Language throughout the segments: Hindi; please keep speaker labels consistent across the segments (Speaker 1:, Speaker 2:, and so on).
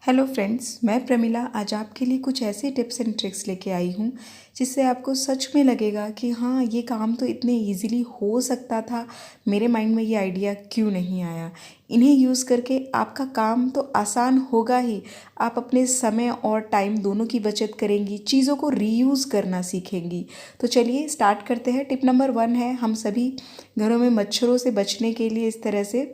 Speaker 1: हेलो फ्रेंड्स, मैं प्रमिला आज आपके लिए कुछ ऐसे टिप्स एंड ट्रिक्स लेके आई हूँ जिससे आपको सच में लगेगा कि हाँ, ये काम तो इतने इजीली हो सकता था। मेरे माइंड में ये आइडिया क्यों नहीं आया। इन्हें यूज़ करके आपका काम तो आसान होगा ही। आप अपने समय और टाइम दोनों की बचत करेंगी, चीज़ों को रीयूज़ करना सीखेंगी। तो चलिए स्टार्ट करते हैं। टिप नंबर 1 है, हम सभी घरों में मच्छरों से बचने के लिए इस तरह से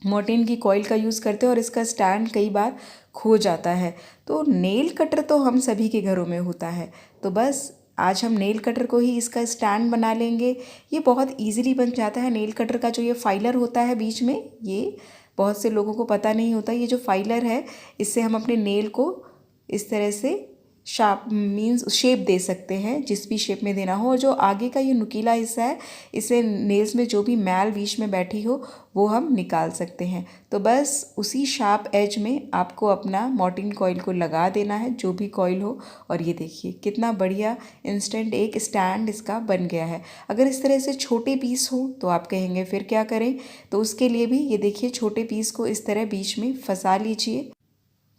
Speaker 1: मोर्टीन की कॉइल का यूज़ करते हैं और इसका स्टैंड कई बार खो जाता है। तो नेल कटर तो हम सभी के घरों में होता है, तो बस आज हम नेल कटर को ही इसका स्टैंड बना लेंगे। ये बहुत इजीली बन जाता है। नेल कटर का जो ये फाइलर होता है बीच में, ये बहुत से लोगों को पता नहीं होता। ये जो फाइलर है, इससे हम अपने नेल को इस तरह से शार्प मीन्स शेप दे सकते हैं, जिस भी शेप में देना हो। और जो आगे का ये नुकीला हिस्सा है, इसे नेल्स में जो भी मैल बीच में बैठी हो वो हम निकाल सकते हैं। तो बस उसी शार्प एज में आपको अपना मोर्टीन कॉइल को लगा देना है, जो भी कॉइल हो। और ये देखिए कितना बढ़िया इंस्टेंट एक स्टैंड इसका बन गया है। अगर इस तरह से छोटे पीस हो तो आप कहेंगे फिर क्या करें, तो उसके लिए भी ये देखिए छोटे पीस को इस तरह बीच में फंसा लीजिए।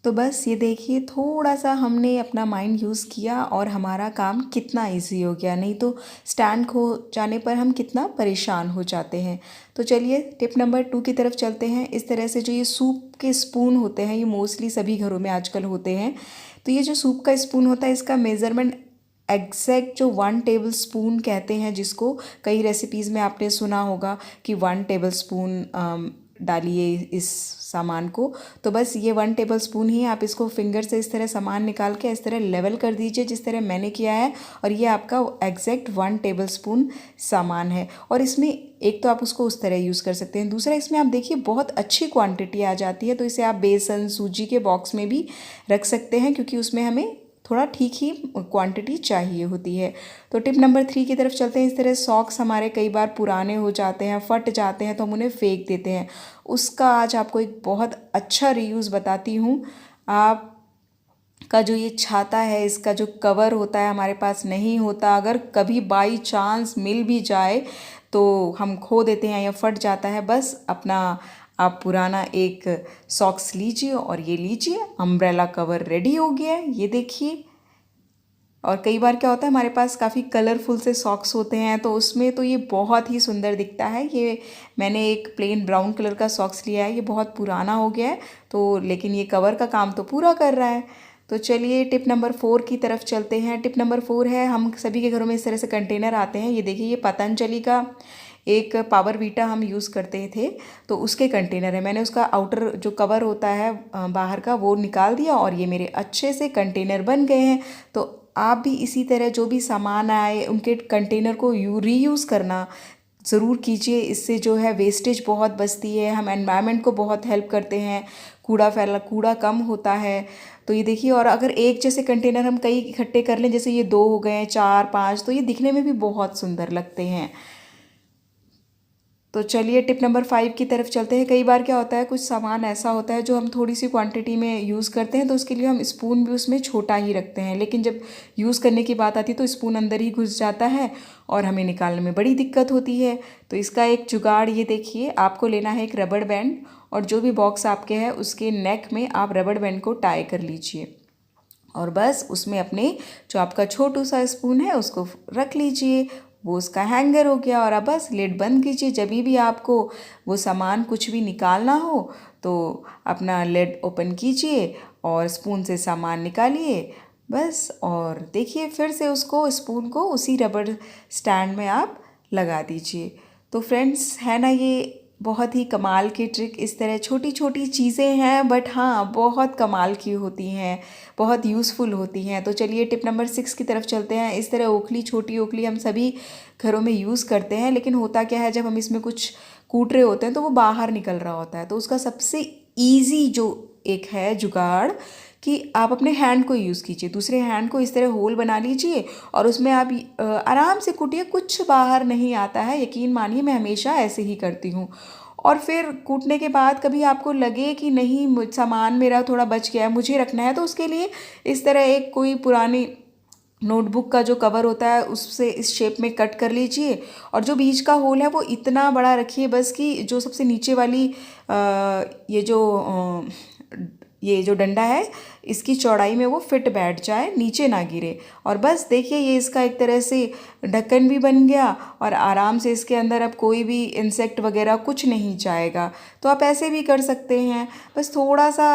Speaker 1: तो बस ये देखिए थोड़ा सा हमने अपना माइंड यूज़ किया और हमारा काम कितना इजी हो गया। नहीं तो स्टैंड खो जाने पर हम कितना परेशान हो जाते हैं। तो चलिए टिप नंबर 2 की तरफ चलते हैं। इस तरह से जो ये सूप के स्पून होते हैं, ये मोस्टली सभी घरों में आजकल होते हैं। तो ये जो सूप का स्पून होता है, इसका मेज़रमेंट एग्जैक्ट जो 1 टेबल स्पून कहते हैं, जिसको कई रेसिपीज़ में आपने सुना होगा कि 1 टेबल स्पून डालिए इस सामान को। तो बस ये 1 टेबल स्पून ही आप इसको फिंगर से इस तरह सामान निकाल के इस तरह लेवल कर दीजिए, जिस तरह मैंने किया है। और ये आपका एग्जैक्ट 1 टेबल स्पून सामान है। और इसमें एक तो आप उसको उस तरह यूज़ कर सकते हैं, दूसरा इसमें आप देखिए बहुत अच्छी क्वांटिटी आ जाती है। तो इसे आप बेसन सूजी के बॉक्स में भी रख सकते हैं, क्योंकि उसमें हमें थोड़ा ठीक ही क्वांटिटी चाहिए होती है। तो टिप नंबर 3 की तरफ चलते हैं। इस तरह सॉक्स हमारे कई बार पुराने हो जाते हैं, फट जाते हैं, तो हम उन्हें फेंक देते हैं। उसका आज आपको एक बहुत अच्छा रीयूज़ बताती हूँ। आप का जो ये छाता है, इसका जो कवर होता है हमारे पास नहीं होता। अगर कभी बाई चांस मिल भी जाए तो हम खो देते हैं या फट जाता है। बस अपना आप पुराना एक सॉक्स लीजिए और ये लीजिए, अम्ब्रेला कवर रेडी हो गया है। ये देखिए। और कई बार क्या होता है, हमारे पास काफ़ी कलरफुल से सॉक्स होते हैं, तो उसमें तो ये बहुत ही सुंदर दिखता है। ये मैंने एक प्लेन ब्राउन कलर का सॉक्स लिया है, ये बहुत पुराना हो गया है तो, लेकिन ये कवर का काम तो पूरा कर रहा है। तो चलिए टिप नंबर 4 की तरफ चलते हैं। टिप नंबर 4 है, हम सभी के घरों में इस तरह से कंटेनर आते हैं। ये देखिए, ये पतंजलि का एक पावर वीटा हम यूज़ करते थे, तो उसके कंटेनर है। मैंने उसका आउटर जो कवर होता है बाहर का, वो निकाल दिया और ये मेरे अच्छे से कंटेनर बन गए हैं। तो आप भी इसी तरह जो भी सामान आए उनके कंटेनर को रीयूज़ करना ज़रूर कीजिए। इससे जो है वेस्टेज बहुत बचती है, हम एनवायरनमेंट को बहुत हेल्प करते हैं, कूड़ा कम होता है। तो ये देखिए, और अगर एक जैसे कंटेनर हम कई इकट्ठे कर लें, जैसे ये 2 हो गए, 4 5, तो ये दिखने में भी बहुत सुंदर लगते हैं। तो चलिए टिप नंबर 5 की तरफ चलते हैं। कई बार क्या होता है, कुछ सामान ऐसा होता है जो हम थोड़ी सी क्वांटिटी में यूज़ करते हैं, तो उसके लिए हम स्पून भी उसमें छोटा ही रखते हैं, लेकिन जब यूज़ करने की बात आती है तो स्पून अंदर ही घुस जाता है और हमें निकालने में बड़ी दिक्कत होती है। तो इसका एक जुगाड़, ये देखिए, आपको लेना है एक रबड़ बैंड, और जो भी बॉक्स आपके है उसके नेक में आप रबड़ बैंड को टाई कर लीजिए। और बस उसमें अपने जो आपका छोटू सा स्पून है उसको रख लीजिए, वो उसका हैंगर हो गया। और अब बस लिड बंद कीजिए। जब भी आपको वो सामान कुछ भी निकालना हो तो अपना लिड ओपन कीजिए और स्पून से सामान निकालिए बस। और देखिए, फिर से उसको स्पून को उसी रबड़ स्टैंड में आप लगा दीजिए। तो फ्रेंड्स, है ना ये बहुत ही कमाल की ट्रिक। इस तरह छोटी छोटी चीज़ें हैं, बट हाँ बहुत कमाल की होती हैं, बहुत यूज़फुल होती हैं। तो चलिए टिप नंबर 6 की तरफ चलते हैं। इस तरह ओखली, छोटी ओखली हम सभी घरों में यूज़ करते हैं, लेकिन होता क्या है, जब हम इसमें कुछ कूट रहे होते हैं तो वो बाहर निकल रहा होता है। तो उसका सबसे ईजी जो एक है जुगाड़, कि आप अपने हैंड को यूज़ कीजिए। दूसरे हैंड को इस तरह होल बना लीजिए और उसमें आप आराम से कूटिए, कुछ बाहर नहीं आता है। यकीन मानिए, मैं हमेशा ऐसे ही करती हूँ। और फिर कूटने के बाद कभी आपको लगे कि नहीं सामान मेरा थोड़ा बच गया है, मुझे रखना है, तो उसके लिए इस तरह एक कोई पुरानी नोटबुक का जो कवर होता है उससे इस शेप में कट कर लीजिए। और जो बीच का होल है वो इतना बड़ा रखिए बस, कि जो सबसे नीचे वाली ये जो ये जो डंडा है इसकी चौड़ाई में वो फिट बैठ जाए, नीचे ना गिरे। और बस देखिए ये इसका एक तरह से ढक्कन भी बन गया और आराम से इसके अंदर अब कोई भी इंसेक्ट वगैरह कुछ नहीं जाएगा। तो आप ऐसे भी कर सकते हैं, बस थोड़ा सा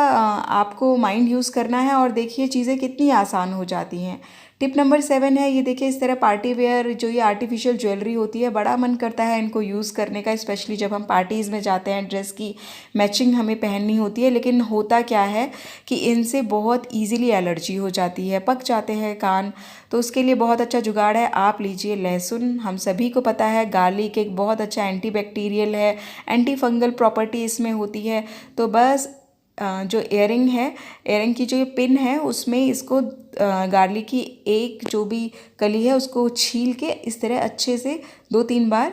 Speaker 1: आपको माइंड यूज़ करना है और देखिए चीज़ें कितनी आसान हो जाती हैं। टिप नंबर 7 है, ये देखिए इस तरह पार्टी वेयर जो ये आर्टिफिशियल ज्वेलरी होती है, बड़ा मन करता है इनको यूज़ करने का, स्पेशली जब हम पार्टीज़ में जाते हैं, ड्रेस की मैचिंग हमें पहननी होती है। लेकिन होता क्या है कि इनसे बहुत ईजिली एलर्जी हो जाती है, पक जाते हैं कान। तो उसके लिए बहुत अच्छा जुगाड़ है, आप लीजिए लहसुन। हम सभी को पता है गार्लिक एक बहुत अच्छा एंटीबैक्टीरियल है, एंटी फंगल प्रॉपर्टी इसमें होती है। तो बस जो एयरिंग है, एयरिंग की जो ये पिन है उसमें इसको गार्लिक की एक जो भी कली है उसको छील के इस तरह अच्छे से 2-3 बार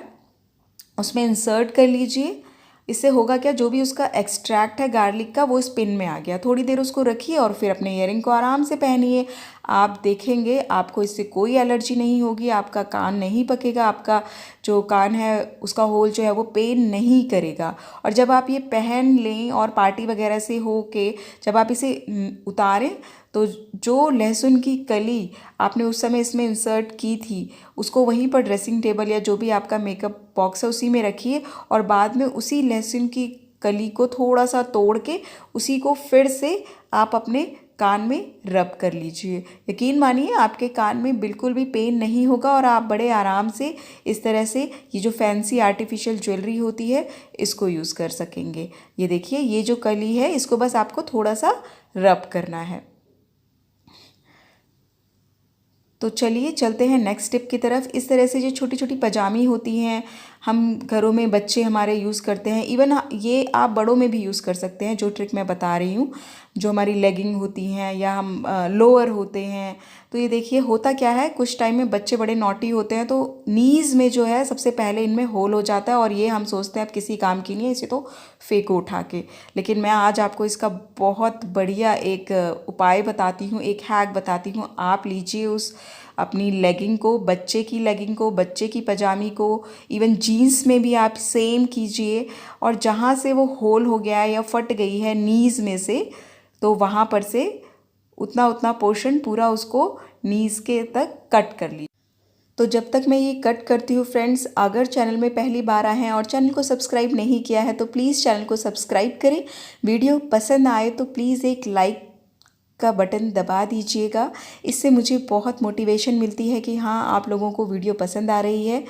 Speaker 1: उसमें इंसर्ट कर लीजिए। इससे होगा क्या, जो भी उसका एक्सट्रैक्ट है गार्लिक का वो इस पिन में आ गया। थोड़ी देर उसको रखिए और फिर अपने ईयरिंग को आराम से पहनिए। आप देखेंगे आपको इससे कोई एलर्जी नहीं होगी, आपका कान नहीं पकेगा, आपका जो कान है उसका होल जो है वो पेन नहीं करेगा। और जब आप ये पहन लें और पार्टी वगैरह से हो के जब आप इसे उतारें तो जो लहसुन की कली आपने उस समय इसमें इंसर्ट की थी उसको वहीं पर ड्रेसिंग टेबल या जो भी आपका मेकअप बॉक्स है उसी में रखिए और बाद में उसी लहसुन की कली को थोड़ा सा तोड़ के उसी को फिर से आप अपने कान में रब कर लीजिए। यकीन मानिए आपके कान में बिल्कुल भी पेन नहीं होगा और आप बड़े आराम से इस तरह से ये जो फैंसी आर्टिफिशियल ज्वेलरी होती है इसको यूज़ कर सकेंगे। ये देखिए ये जो कली है इसको बस आपको थोड़ा सा रब करना है। तो चलिए चलते हैं नेक्स्ट टिप की तरफ। इस तरह से जो छोटी छोटी पजामी होती हैं हम घरों में बच्चे हमारे यूज़ करते हैं, इवन ये आप बड़ों में भी यूज़ कर सकते हैं। जो ट्रिक मैं बता रही हूँ, जो हमारी लेगिंग होती हैं या हम लोअर होते हैं, तो ये देखिए होता क्या है, कुछ टाइम में बच्चे बड़े नॉटी होते हैं तो नीज़ में जो है सबसे पहले इनमें होल हो जाता है और ये हम सोचते हैं अब किसी काम की नहीं है, इसे तो फेंको उठा के। लेकिन मैं आज आपको इसका बहुत बढ़िया एक उपाय बताती हूँ, एक हैक बताती हूँ। आप लीजिए उस अपनी लेगिंग को, बच्चे की लेगिंग को, बच्चे की पजामी को, इवन जीन्स में भी आप सेम कीजिए और जहाँ से वो होल हो गया है या फट गई है नीज़ में से, तो वहाँ पर से उतना उतना पोर्शन पूरा उसको नीज़ के तक कट कर लीजिए। तो जब तक मैं ये कट करती हूँ फ्रेंड्स, अगर चैनल में पहली बार आए हैं और चैनल को सब्सक्राइब नहीं किया है तो प्लीज़ चैनल को सब्सक्राइब करें। वीडियो पसंद आए तो प्लीज़ एक लाइक का बटन दबा दीजिएगा। इससे मुझे बहुत मोटिवेशन मिलती है कि हाँ आप लोगों को वीडियो पसंद आ रही है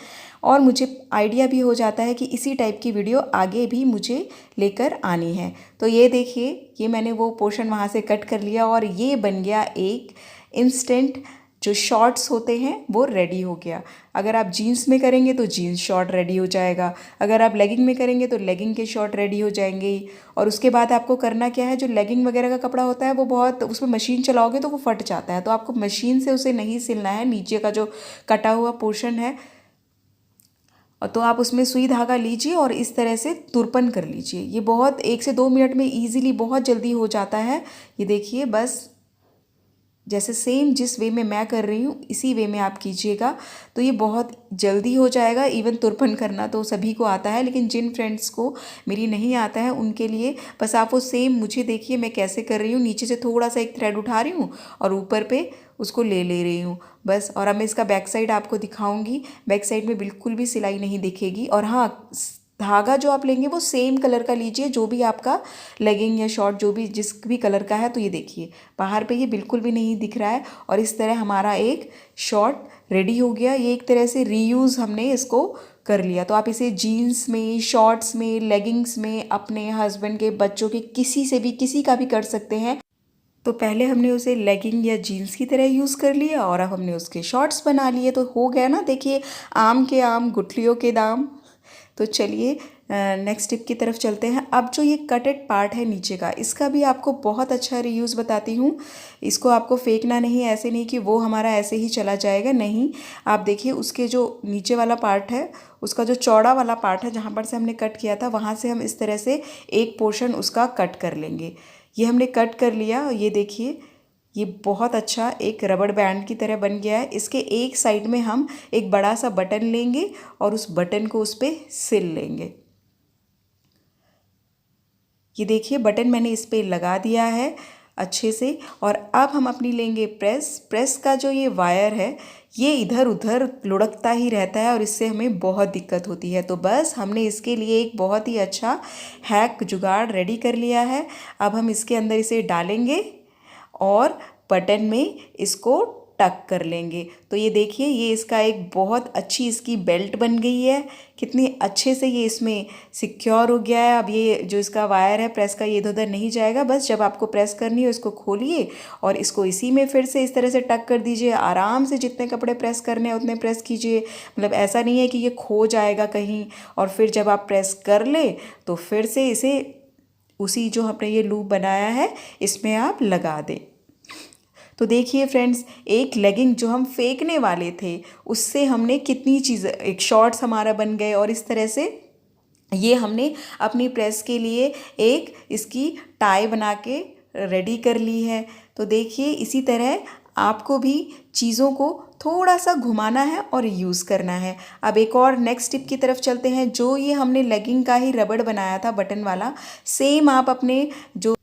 Speaker 1: और मुझे आइडिया भी हो जाता है कि इसी टाइप की वीडियो आगे भी मुझे लेकर आनी है। तो ये देखिए ये मैंने वो पोर्शन वहाँ से कट कर लिया और ये बन गया एक इंस्टेंट जो शॉर्ट्स होते हैं वो रेडी हो गया। अगर आप जीन्स में करेंगे तो जीन्स शॉर्ट रेडी हो जाएगा, अगर आप लेगिंग में करेंगे तो लेगिंग के शॉर्ट रेडी हो जाएंगे। और उसके बाद आपको करना क्या है, जो लेगिंग वगैरह का कपड़ा होता है वो बहुत उसमें मशीन चलाओगे तो वो फट जाता है, तो आपको मशीन से उसे नहीं सिलना है। नीचे का जो कटा हुआ पोर्शन है और तो आप उसमें सुई धागा लीजिए और इस तरह से तुरपन कर लीजिए। ये बहुत 1 से 2 मिनट में ईजिली बहुत जल्दी हो जाता है। ये देखिए बस जैसे सेम जिस वे में मैं कर रही हूँ इसी वे में आप कीजिएगा तो ये बहुत जल्दी हो जाएगा। इवन तुरपन करना तो सभी को आता है, लेकिन जिन फ्रेंड्स को मेरी नहीं आता है उनके लिए बस आप वो सेम मुझे देखिए मैं कैसे कर रही हूँ। नीचे से थोड़ा सा एक थ्रेड उठा रही हूँ और ऊपर पे उसको ले रही हूँ बस। और अब मैं इसका बैक साइड आपको दिखाऊंगी। बैक साइड में बिल्कुल भी सिलाई नहीं दिखेगी। और हाँ, धागा जो आप लेंगे वो सेम कलर का लीजिए, जो भी आपका लेगिंग या शॉर्ट जो भी जिस भी कलर का है। तो ये देखिए बाहर पे ये बिल्कुल भी नहीं दिख रहा है और इस तरह हमारा एक शॉर्ट रेडी हो गया। ये एक तरह से रीयूज़ हमने इसको कर लिया। तो आप इसे जीन्स में, शॉर्ट्स में, लेगिंग्स में, अपने हस्बैंड के, बच्चों के, किसी से भी, किसी का भी कर सकते हैं। तो पहले हमने उसे लेगिंग या जीन्स की तरह यूज़ कर लिया और अब हमने उसके शॉर्ट्स बना लिए। तो हो गया ना, देखिए आम के आम गुठलियों के दाम। तो चलिए नेक्स्ट टिप की तरफ चलते हैं। अब जो ये कटेड पार्ट है नीचे का, इसका भी आपको बहुत अच्छा रीयूज़ बताती हूँ। इसको आपको फेंकना नहीं है, ऐसे नहीं कि वो हमारा ऐसे ही चला जाएगा, नहीं। आप देखिए उसके जो नीचे वाला पार्ट है, उसका जो चौड़ा वाला पार्ट है जहाँ पर से हमने कट किया था, वहाँ से हम इस तरह से एक पोर्शन उसका कट कर लेंगे। ये हमने कट कर लिया। ये देखिए ये बहुत अच्छा एक रबड़ बैंड की तरह बन गया है। इसके एक साइड में हम एक बड़ा सा बटन लेंगे और उस बटन को उस पर सिल लेंगे। ये देखिए बटन मैंने इस पे लगा दिया है अच्छे से। और अब हम अपनी लेंगे प्रेस का जो ये वायर है ये इधर उधर लुढ़कता ही रहता है और इससे हमें बहुत दिक्कत होती है। तो बस हमने इसके लिए एक बहुत ही अच्छा हैक जुगाड़ रेडी कर लिया है। अब हम इसके अंदर इसे डालेंगे और बटन में इसको टक कर लेंगे। तो ये देखिए ये इसका एक बहुत अच्छी इसकी बेल्ट बन गई है। कितनी अच्छे से ये इसमें सिक्योर हो गया है। अब ये जो इसका वायर है प्रेस का ये इधर उधर नहीं जाएगा। बस जब आपको प्रेस करनी हो इसको खोलिए और इसको इसी में फिर से इस तरह से टक कर दीजिए। आराम से जितने कपड़े प्रेस करने हैं उतने प्रेस कीजिए। मतलब ऐसा नहीं है कि ये खो जाएगा कहीं और फिर जब आप प्रेस कर ले तो फिर से इसे उसी जो हमने ये लूप बनाया है इसमें आप लगा दें। तो देखिए फ्रेंड्स, एक लेगिंग जो हम फेंकने वाले थे उससे हमने कितनी चीज़ें, एक शॉर्ट्स हमारा बन गए और इस तरह से ये हमने अपनी प्रेस के लिए एक इसकी टाई बना के रेडी कर ली है। तो देखिए इसी तरह आपको भी चीज़ों को थोड़ा सा घुमाना है और यूज़ करना है। अब एक और नेक्स्ट टिप की तरफ चलते हैं। जो ये हमने लेगिंग का ही रबड़ बनाया था बटन वाला, सेम आप अपने जो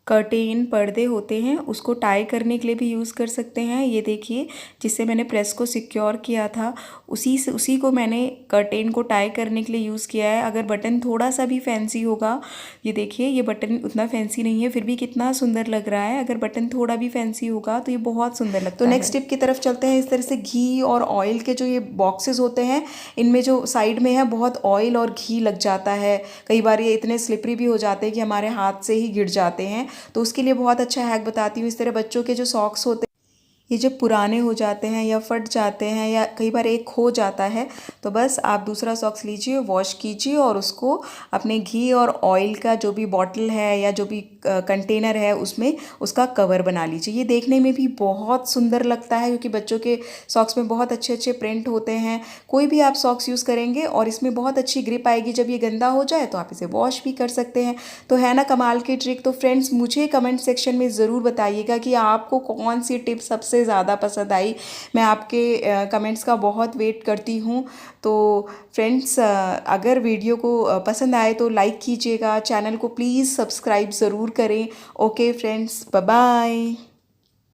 Speaker 1: कर्टेन पर्दे होते हैं उसको टाई करने के लिए भी यूज़ कर सकते हैं। ये देखिए जिससे मैंने प्रेस को सिक्योर किया था उसी को मैंने कर्टेन को टाई करने के लिए यूज़ किया है। अगर बटन थोड़ा सा भी फैंसी होगा, ये देखिए ये बटन उतना फैंसी नहीं है फिर भी कितना सुंदर लग रहा है। अगर बटन थोड़ा भी फैंसी होगा तो ये बहुत सुंदर लगता है। तो नेक्स्ट टिप की तरफ चलते हैं। इस तरह से घी और ऑयल के जो ये बॉक्सेस होते हैं इनमें जो साइड में है बहुत ऑयल और घी लग जाता है। कई बार ये इतने स्लिपरी भी हो जाते हैं कि हमारे हाथ से ही गिर जाते हैं। तो उसके लिए बहुत अच्छा हैक बताती हूँ। इस तरह बच्चों के जो सॉक्स होते हैं ये जब पुराने हो जाते हैं या फट जाते हैं या कई बार एक खो जाता है तो बस आप दूसरा सॉक्स लीजिए, वॉश कीजिए और उसको अपने घी और ऑयल का जो भी बॉटल है या जो भी कंटेनर है उसमें उसका कवर बना लीजिए। ये देखने में भी बहुत सुंदर लगता है क्योंकि बच्चों के सॉक्स में बहुत अच्छे अच्छे प्रिंट होते हैं। कोई भी आप सॉक्स यूज़ करेंगे और इसमें बहुत अच्छी ग्रिप आएगी। जब ये गंदा हो जाए तो आप इसे वॉश भी कर सकते हैं। तो है ना कमाल की ट्रिक। तो फ्रेंड्स मुझे कमेंट सेक्शन में ज़रूर बताइएगा कि आपको कौन सी टिप सबसे ज़्यादा पसंद आई। मैं आपके कमेंट्स का बहुत वेट करती हूँ। तो फ्रेंड्स अगर वीडियो को पसंद आए तो लाइक कीजिएगा, चैनल को प्लीज़ सब्सक्राइब ज़रूर करें। Okay friends, bye bye.